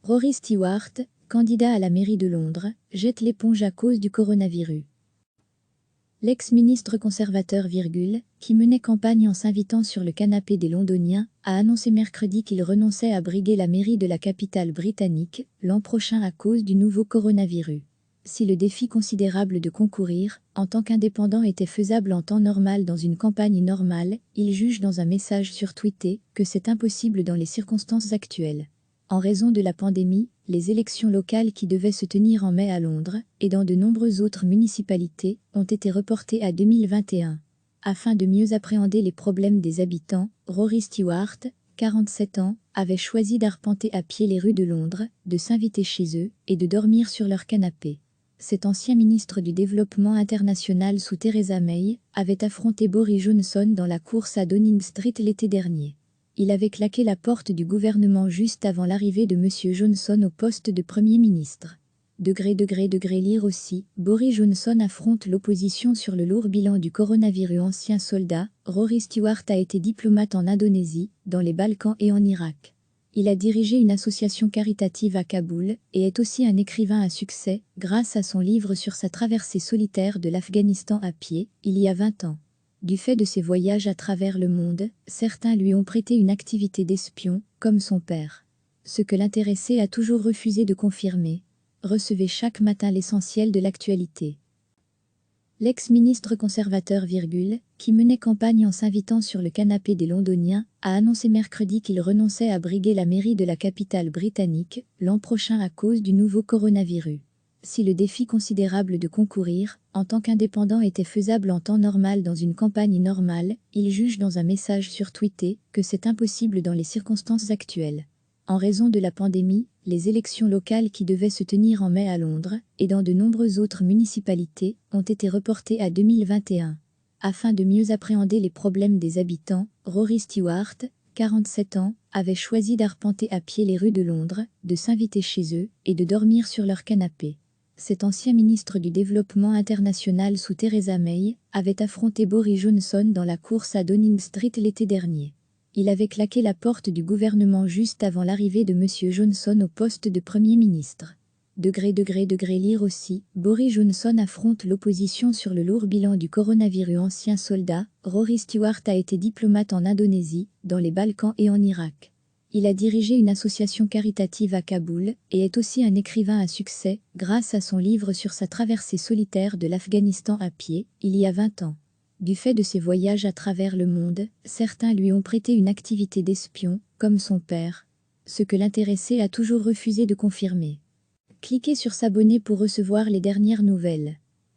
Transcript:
Rory Stewart, candidat à la mairie de Londres, jette l'éponge à cause du coronavirus. L'ex-ministre conservateur, qui menait campagne en s'invitant sur le canapé des Londoniens, a annoncé mercredi qu'il renonçait à briguer la mairie de la capitale britannique l'an prochain à cause du nouveau coronavirus. Si le défi considérable de concourir, en tant qu'indépendant, était faisable en temps normal dans une campagne normale, il juge dans un message sur Twitter que c'est impossible dans les circonstances actuelles. En raison de la pandémie, les élections locales qui devaient se tenir en mai à Londres, et dans de nombreuses autres municipalités, ont été reportées à 2021. Afin de mieux appréhender les problèmes des habitants, Rory Stewart, 47 ans, avait choisi d'arpenter à pied les rues de Londres, de s'inviter chez eux, et de dormir sur leur canapé. Cet ancien ministre du Développement international sous Theresa May avait affronté Boris Johnson dans la course à Downing Street l'été dernier. Il avait claqué la porte du gouvernement juste avant l'arrivée de M. Johnson au poste de Premier ministre. Lire aussi, Boris Johnson affronte l'opposition sur le lourd bilan du coronavirus. Ancien soldat, Rory Stewart a été diplomate en Indonésie, dans les Balkans et en Irak. Il a dirigé une association caritative à Kaboul et est aussi un écrivain à succès, grâce à son livre sur sa traversée solitaire de l'Afghanistan à pied, il y a 20 ans. Du fait de ses voyages à travers le monde, certains lui ont prêté une activité d'espion, comme son père. Ce que l'intéressé a toujours refusé de confirmer. Recevez chaque matin l'essentiel de l'actualité. L'ex-ministre conservateur, qui menait campagne en s'invitant sur le canapé des Londoniens, a annoncé mercredi qu'il renonçait à briguer la mairie de la capitale britannique l'an prochain à cause du nouveau coronavirus. Si le défi considérable de concourir, en tant qu'indépendant, était faisable en temps normal dans une campagne normale, il juge dans un message sur Twitter que c'est impossible dans les circonstances actuelles. En raison de la pandémie, les élections locales qui devaient se tenir en mai à Londres, et dans de nombreuses autres municipalités, ont été reportées à 2021. Afin de mieux appréhender les problèmes des habitants, Rory Stewart, 47 ans, avait choisi d'arpenter à pied les rues de Londres, de s'inviter chez eux, et de dormir sur leur canapé. Cet ancien ministre du Développement international sous Theresa May avait affronté Boris Johnson dans la course à Downing Street l'été dernier. Il avait claqué la porte du gouvernement juste avant l'arrivée de M. Johnson au poste de Premier ministre. Lire aussi, Boris Johnson affronte l'opposition sur le lourd bilan du coronavirus. Ancien soldat, Rory Stewart a été diplomate en Indonésie, dans les Balkans et en Irak. Il a dirigé une association caritative à Kaboul et est aussi un écrivain à succès, grâce à son livre sur sa traversée solitaire de l'Afghanistan à pied, il y a 20 ans. Du fait de ses voyages à travers le monde, certains lui ont prêté une activité d'espion, comme son père. Ce que l'intéressé a toujours refusé de confirmer. Cliquez sur s'abonner pour recevoir les dernières nouvelles.